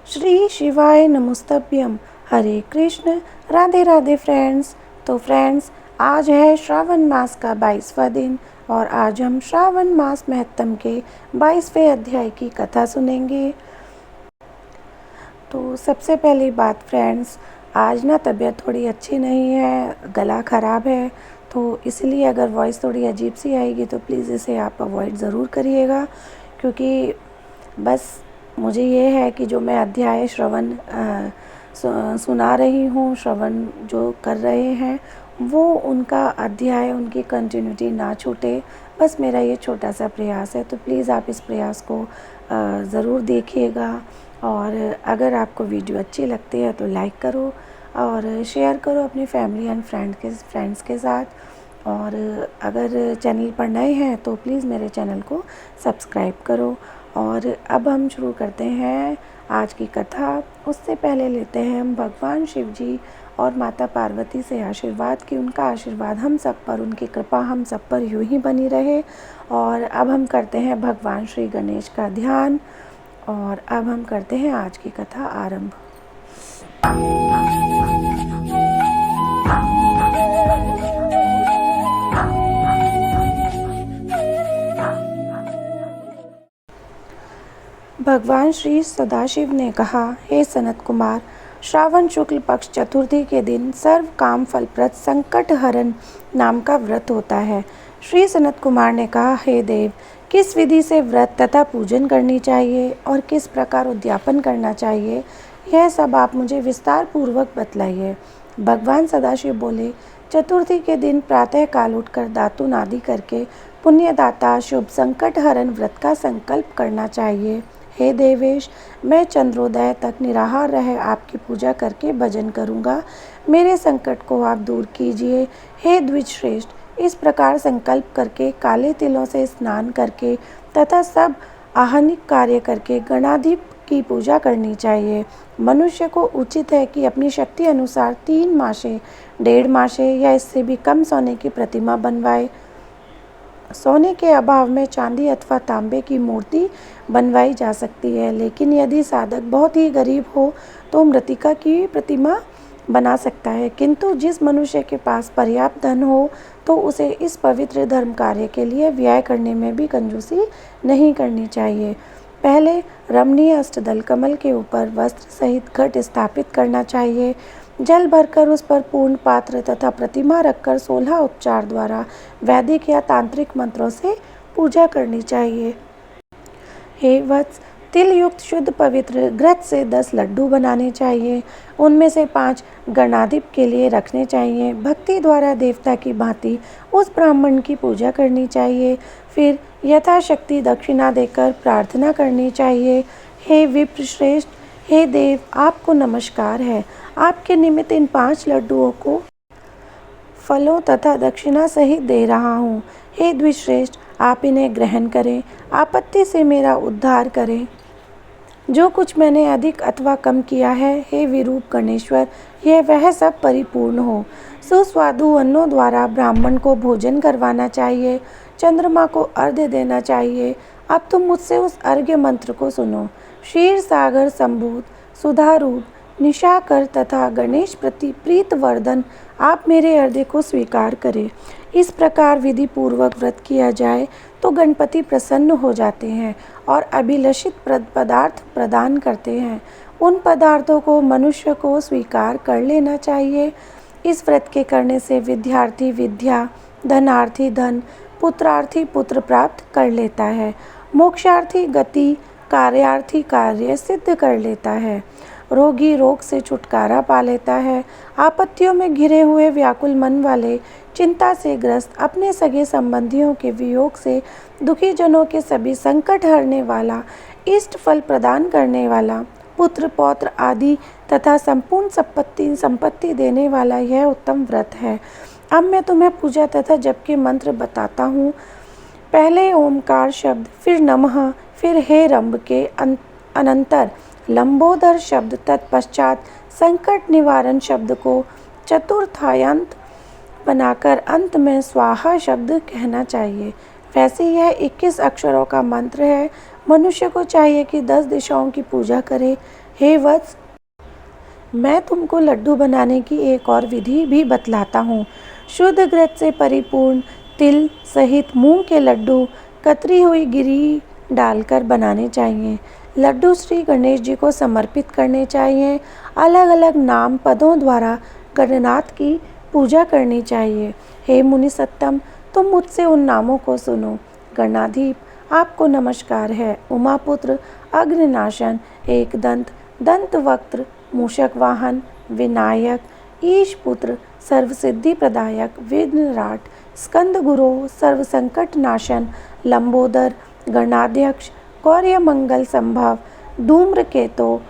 श्री शिवाय नमस्तभ्यम। हरे कृष्ण। राधे राधे फ्रेंड्स। तो फ्रेंड्स, आज है श्रावण मास का 22वां दिन और आज हम श्रावण मास महत्तम के 22वें अध्याय की कथा सुनेंगे। तो सबसे पहली बात फ्रेंड्स, आज ना तबीयत थोड़ी अच्छी नहीं है, गला ख़राब है, तो इसलिए अगर वॉइस थोड़ी अजीब सी आएगी तो प्लीज़ इसे आप अवॉइड ज़रूर करिएगा, क्योंकि बस मुझे ये है कि जो मैं अध्याय श्रवण सुना रही हूँ, श्रवण जो कर रहे हैं वो उनका अध्याय, उनकी कंटिन्यूटी ना छूटे, बस मेरा ये छोटा सा प्रयास है। तो प्लीज़ आप इस प्रयास को ज़रूर देखिएगा और अगर आपको वीडियो अच्छी लगती है तो लाइक करो और शेयर करो अपनी फैमिली एंड फ्रेंड्स के साथ। और अगर चैनल पर नए हैं तो प्लीज़ मेरे चैनल को सब्सक्राइब करो। और अब हम शुरू करते हैं आज की कथा। उससे पहले लेते हैं हम भगवान शिव जी और माता पार्वती से आशीर्वाद कि उनका आशीर्वाद हम सब पर, उनकी कृपा हम सब पर यूं ही बनी रहे। और अब हम करते हैं भगवान श्री गणेश का ध्यान और अब हम करते हैं आज की कथा आरंभ। भगवान श्री सदाशिव ने कहा, हे सनत कुमार, श्रावण शुक्ल पक्ष चतुर्थी के दिन सर्व काम फलप्रद संकट हरण नाम का व्रत होता है। श्री सनत कुमार ने कहा, हे देव, किस विधि से व्रत तथा पूजन करनी चाहिए और किस प्रकार उद्यापन करना चाहिए, यह सब आप मुझे विस्तार पूर्वक बतलाइए। भगवान सदाशिव बोले, चतुर्थी के दिन प्रातः काल उठकर दातुन आदि करके पुण्यदाता शुभ संकट हरण व्रत का संकल्प करना चाहिए। हे देवेश, मैं चंद्रोदय तक निराहार रह आपकी पूजा करके भजन करूँगा, मेरे संकट को आप दूर कीजिए। हे द्विजश्रेष्ठ, इस प्रकार संकल्प करके काले तिलों से स्नान करके तथा सब आहनिक कार्य करके गणाधिप की पूजा करनी चाहिए। मनुष्य को उचित है कि अपनी शक्ति अनुसार 3 मासे, 1.5 मासे या इससे भी कम सोने की प्रतिमा बनवाए। सोने के अभाव में चांदी अथवा तांबे की मूर्ति बनवाई जा सकती है, लेकिन यदि साधक बहुत ही गरीब हो तो मृत्तिका की प्रतिमा बना सकता है। किंतु जिस मनुष्य के पास पर्याप्त धन हो तो उसे इस पवित्र धर्म कार्य के लिए व्यय करने में भी कंजूसी नहीं करनी चाहिए। पहले रमणीय अष्टदल कमल के ऊपर वस्त्र सहित घट स्थापित करना चाहिए। जल भरकर उस पर पूर्ण पात्र तथा प्रतिमा रखकर 16 उपचार द्वारा वैदिक या तांत्रिक मंत्रों से पूजा करनी चाहिए। हे वत्स, तिल युक्त शुद्ध पवित्र घृत से 10 लड्डू बनाने चाहिए, उनमें से 5 गणाधिप के लिए रखने चाहिए। भक्ति द्वारा देवता की भांति उस ब्राह्मण की पूजा करनी चाहिए, फिर यथाशक्ति दक्षिणा देकर प्रार्थना करनी चाहिए। हे विप्रश्रेष्ठ, हे देव, आपको नमस्कार है। आपके निमित्त इन 5 लड्डुओं को फलों तथा दक्षिणा सहित दे रहा हूँ। हे द्विश्रेष्ठ, आप इन्हें ग्रहण करें, आपत्ति से मेरा उद्धार करें। जो कुछ मैंने अधिक अथवा कम किया है, हे विरूप गणेश्वर, यह वह सब परिपूर्ण हो। सुस्वादु अन्नों द्वारा ब्राह्मण को भोजन करवाना चाहिए, चंद्रमा को अर्घ्य देना चाहिए। अब तुम मुझसे उस अर्घ्य मंत्र को सुनो। क्षीर सागर संभूत सुधारूप निशाकर तथा गणेश प्रति प्रीत वर्धन, आप मेरे अर्घ्य को स्वीकार करें। इस प्रकार विधि पूर्वक व्रत किया जाए तो गणपति प्रसन्न हो जाते हैं और अभिलषित पदार्थ प्रदान करते हैं। उन पदार्थों को मनुष्य को स्वीकार कर लेना चाहिए। इस व्रत के करने से विद्यार्थी विद्या, धनार्थी धन, पुत्रार्थी पुत्र प्राप्त कर लेता है, मोक्षार्थी गति, कार्यार्थी कार्य सिद्ध कर लेता है, रोगी रोग से छुटकारा पा लेता है। आपत्तियों में घिरे हुए व्याकुल मन वाले, चिंता से ग्रस्त, अपने सगे संबंधियों के वियोग से दुखी जनों के सभी संकट हरने वाला, इष्ट फल प्रदान करने वाला, पुत्र पौत्र आदि तथा संपूर्ण संपत्ति देने वाला यह उत्तम व्रत है। अब मैं तुम्हें पूजा तथा जप के मंत्र बताता हूँ। पहले ओमकार शब्द, फिर नमः, फिर हे रंब के अनंतर लंबोदर शब्द, तत्पश्चात संकट निवारण शब्द को चतुर्थायंत बनाकर अंत में स्वाहा शब्द कहना चाहिए। वैसे यह 21 अक्षरों का मंत्र है। मनुष्य को चाहिए कि 10 दिशाओं की पूजा करे। हे वत्स, मैं तुमको लड्डू बनाने की एक और विधि भी बतलाता हूँ। शुद्ध घृत से परिपूर्ण तिल सहित मूंग के लड्डू कतरी हुई गिरी डालकर बनाने चाहिए। लड्डू श्री गणेश जी को समर्पित करने चाहिए। अलग अलग नाम पदों द्वारा गणनाथ की पूजा करनी चाहिए। हे मुनि सत्तम, तुम मुझसे उन नामों को सुनो। गणाधीप, आपको नमस्कार है। उमापुत्र, अग्निनाशन, एकदंत, दंतवक्त्र, मूषक वाहन, विनायक, ईश पुत्र, सर्वसिद्धि प्रदायक, विघ्नराट, स्कंद गुरो, सर्व संकट नाशन, लंबोदर, गणाध्यक्ष, गौर्य मंगल संभव, धूम्रकेतो,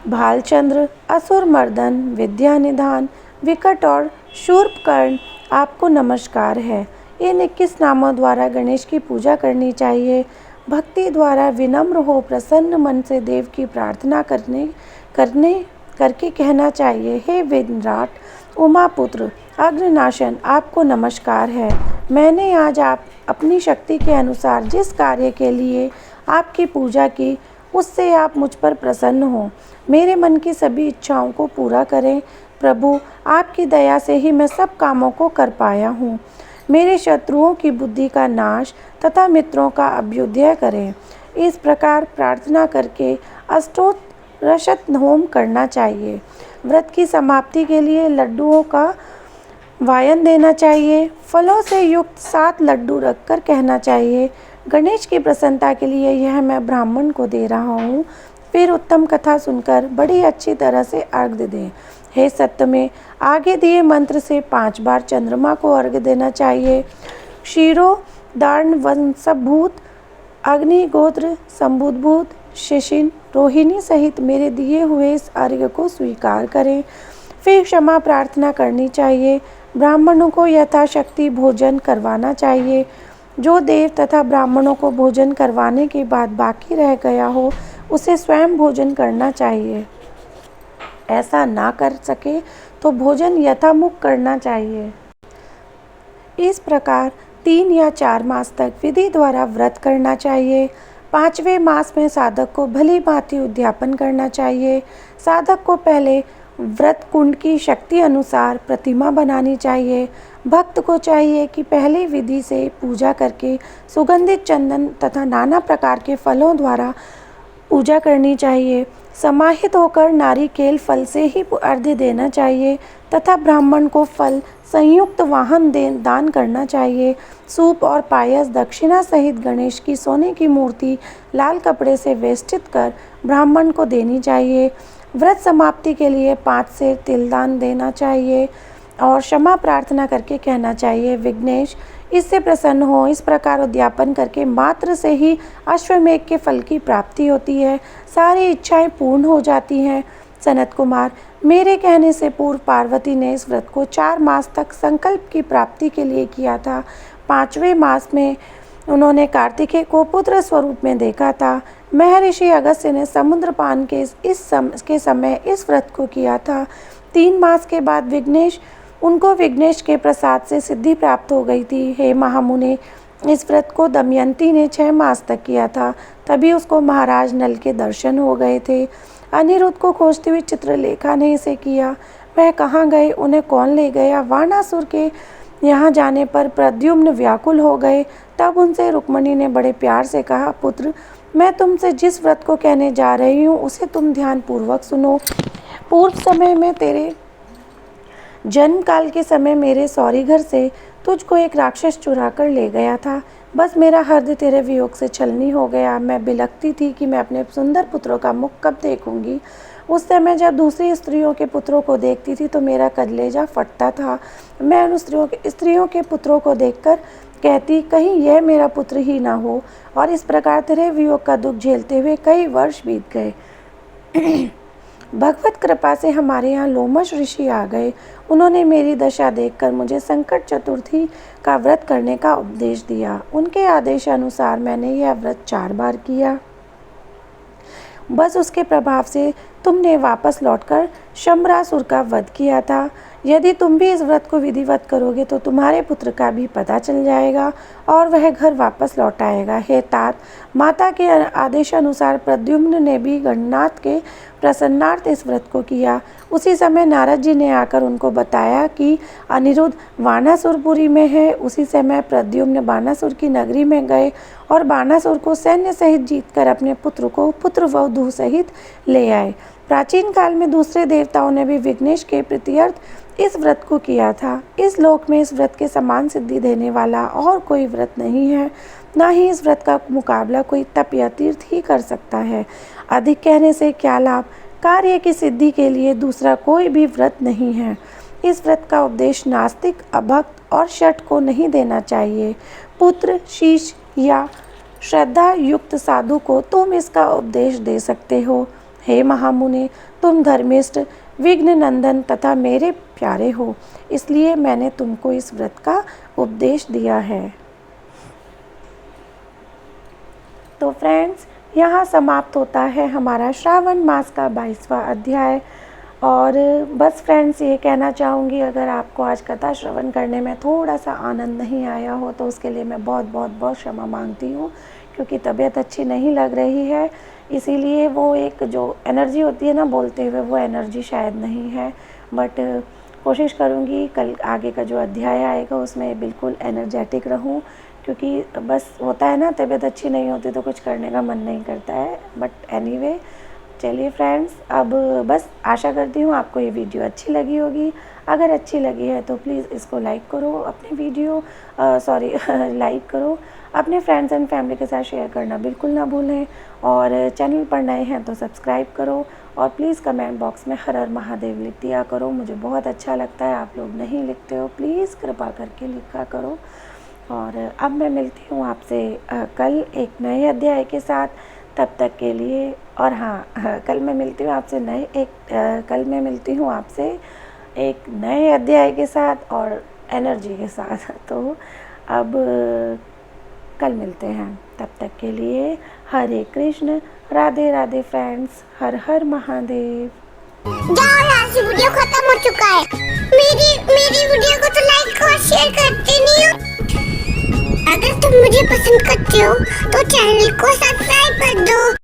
भालचंद्र, असुर मर्दन, विद्या निधान, विकट और शूर्पकर्ण, आपको नमस्कार है। इन 21 नामों द्वारा गणेश की पूजा करनी चाहिए। भक्ति द्वारा विनम्र हो प्रसन्न मन से देव की प्रार्थना करके कहना चाहिए, हे विघ्नराट, उमापुत्र, अग्निनाशन, आपको नमस्कार है। मैंने आज आप अपनी शक्ति के अनुसार जिस कार्य के लिए आपकी पूजा की, उससे आप मुझ पर प्रसन्न हो। मेरे मन की सभी इच्छाओं को पूरा करें। प्रभु, आपकी दया से ही मैं सब कामों को कर पाया हूँ। मेरे शत्रुओं की बुद्धि का नाश तथा मित्रों का अभ्युदय करें। इस प्रकार प्रार्थना करके अष्टोत्तरशत होम करना चाहिए। व्रत की समाप्ति के लिए लड्डुओं का वायन देना चाहिए। फलों से युक्त 7 लड्डू रखकर कहना चाहिए, गणेश की प्रसन्नता के लिए यह मैं ब्राह्मण को दे रहा हूँ। फिर उत्तम कथा सुनकर बड़ी अच्छी तरह से अर्घ्य दें। हे सत्य में, आगे दिए मंत्र से 5 बार चंद्रमा को अर्घ्य देना चाहिए। क्षीरो दार्ण वंशभूत अग्निगोत्र संबुद्भूत शिशिन रोहिणी सहित मेरे दिए हुए इस अर्घ्य को स्वीकार करें। फिर क्षमा प्रार्थना करनी चाहिए। ब्राह्मणों को यथाशक्ति भोजन करवाना चाहिए। जो देव तथा ब्राह्मणों को भोजन करवाने के बाद बाकी रह गया हो, उसे स्वयं भोजन करना चाहिए। ऐसा ना कर सके तो भोजन यथामुख करना चाहिए। इस प्रकार 3 या 4 मास तक विधि द्वारा व्रत करना चाहिए। 5वें मास में साधक को भली भांति उद्यापन करना चाहिए। साधक को पहले व्रत कुंड की शक्ति अनुसार प्रतिमा बनानी चाहिए। भक्त को चाहिए कि पहले विधि से पूजा करके सुगंधित चंदन तथा नाना प्रकार के फलों द्वारा पूजा करनी चाहिए। समाहित होकर नारिकेल फल से ही अर्घ्य देना चाहिए तथा ब्राह्मण को फल संयुक्त वाहन दान करना चाहिए। सूप और पायस दक्षिणा सहित गणेश की सोने की मूर्ति लाल कपड़े से वेष्टित कर ब्राह्मण को देनी चाहिए। व्रत समाप्ति के लिए 5 सेर तिलदान देना चाहिए और क्षमा प्रार्थना करके कहना चाहिए, विघ्नेश, इससे प्रसन्न हो। इस प्रकार उद्यापन करके मात्र से ही अश्वमेघ के फल की प्राप्ति होती है। सारी इच्छाएं पूर्ण हो जाती हैं। सनत कुमार, मेरे कहने से पूर्व पार्वती ने इस व्रत को 4 मास तक संकल्प की प्राप्ति के लिए किया था। 5वें मास में उन्होंने कार्तिकेय को पुत्र स्वरूप में देखा था। महर्षि अगस्त्य ने समुद्र पान के समय इस व्रत को किया था। 3 मास के बाद विघ्नेश के प्रसाद से सिद्धि प्राप्त हो गई थी। हे महामुने, इस व्रत को दमयंती ने 6 मास तक किया था, तभी उसको महाराज नल के दर्शन हो गए थे। अनिरुद्ध को खोजती हुई चित्रलेखा ने इसे किया। वह कहाँ गए, उन्हें कौन ले गया? वाणासुर के यहाँ जाने पर प्रद्युम्न व्याकुल हो गए। तब उनसे रुक्मणी ने बड़े प्यार से कहा, पुत्र, मैं तुमसे जिस व्रत को कहने जा रही हूँ उसे तुम ध्यान पूर्वक सुनो। पूर्व समय में तेरे जन्म काल के समय मेरे सौरी घर से तुझको एक राक्षस चुरा कर ले गया था। बस मेरा हृदय तेरे वियोग से छलनी हो गया। मैं बिलखती थी कि मैं अपने सुंदर पुत्रों का मुख कब देखूंगी। उस समय जब दूसरी स्त्रियों के पुत्रों को देखती थी तो मेरा कलेजा फटता था। मैं उन स्त्रियों के पुत्रों को देखकर कहती, कहीं यह मेरा पुत्र ही ना हो। और इस प्रकार तेरे वियोग का दुख झेलते हुए कई वर्ष बीत गए। भगवत कृपा से हमारे यहाँ लोमश ऋषि आ गए। उन्होंने मेरी दशा देखकर मुझे संकट चतुर्थी का व्रत करने का उपदेश दिया। उनके आदेश अनुसार मैंने यह व्रत 4 बार किया। बस उसके प्रभाव से तुमने वापस लौटकर शंबरासुर का वध किया था। यदि तुम भी इस व्रत को विधिवत करोगे तो तुम्हारे पुत्र का भी पता चल जाएगा और वह घर वापस लौट आएगा। हे तात, माता के आदेशानुसार प्रद्युम्न ने भी गणनाथ के प्रसन्नार्थ इस व्रत को किया। उसी समय नारद जी ने आकर उनको बताया कि अनिरुद्ध बानासुरपुरी में है। उसी समय प्रद्युम्न बानासुर की नगरी में गए और बानासुर को सैन्य सहित जीतकर अपने पुत्र को पुत्रवधू सहित ले आए। प्राचीन काल में दूसरे देवताओं ने भी विघ्नेश के प्रीत्यर्थ इस व्रत को किया था। इस लोक में इस व्रत के समान सिद्धि देने वाला और कोई व्रत नहीं है, ना ही इस व्रत का मुकाबला कोई तप या तीर्थ ही कर सकता है। अधिक कहने से क्या लाभ, कार्य की सिद्धि के लिए दूसरा कोई भी व्रत नहीं है। इस व्रत का उपदेश नास्तिक, अभक्त और शठ को नहीं देना चाहिए। पुत्र, शिष्य या श्रद्धा युक्त साधु को तुम इसका उपदेश दे सकते हो। हे महामुनि, तुम धर्मिष्ठ, विघ्न नंदन तथा मेरे प्यारे हो, इसलिए मैंने तुमको इस व्रत का उपदेश दिया है। तो फ्रेंड्स, यहाँ समाप्त होता है हमारा श्रावण मास का 22वां अध्याय। और बस फ्रेंड्स, ये कहना चाहूँगी, अगर आपको आज कथा श्रवण करने में थोड़ा सा आनंद नहीं आया हो तो उसके लिए मैं बहुत बहुत बहुत क्षमा मांगती हूँ, क्योंकि तबीयत अच्छी नहीं लग रही है। इसीलिए वो एक जो एनर्जी होती है ना बोलते हुए, वो एनर्जी शायद नहीं है। बट कोशिश करूँगी कल आगे का जो अध्याय आएगा उसमें बिल्कुल एनर्जेटिक रहूँ, क्योंकि बस होता है ना, तबीयत अच्छी नहीं होती तो कुछ करने का मन नहीं करता है। बट एनीवे, चलिए फ्रेंड्स, अब बस आशा करती हूँ आपको ये वीडियो अच्छी लगी होगी। अगर अच्छी लगी है तो प्लीज़ इसको लाइक करो, अपने वीडियो लाइक करो, अपने फ्रेंड्स एंड फैमिली के साथ शेयर करना बिल्कुल ना भूलें। और चैनल पर नए हैं तो सब्सक्राइब करो और प्लीज़ कमेंट बॉक्स में हर हर महादेव लिख दिया करो, मुझे बहुत अच्छा लगता है। आप लोग नहीं लिखते हो, प्लीज़ कृपा करके लिखा करो। और अब मैं मिलती हूँ आपसे कल एक नए अध्याय के साथ। तब तक के लिए, और हाँ, कल मैं मिलती हूँ आपसे एक नए अध्याय के साथ और एनर्जी के साथ। तो अब कल मिलते हैं, तब तक के लिए हरे कृष्ण, राधे राधे फ्रेंड्स, हर हर महादेव। वीडियो खत्म हो चुका है। मेरी वीडियो को तो लाइक और शेयर करते नहीं हो। अगर तुम मुझे पसंद करते हो तो चैनल को सब्सक्राइब कर दो।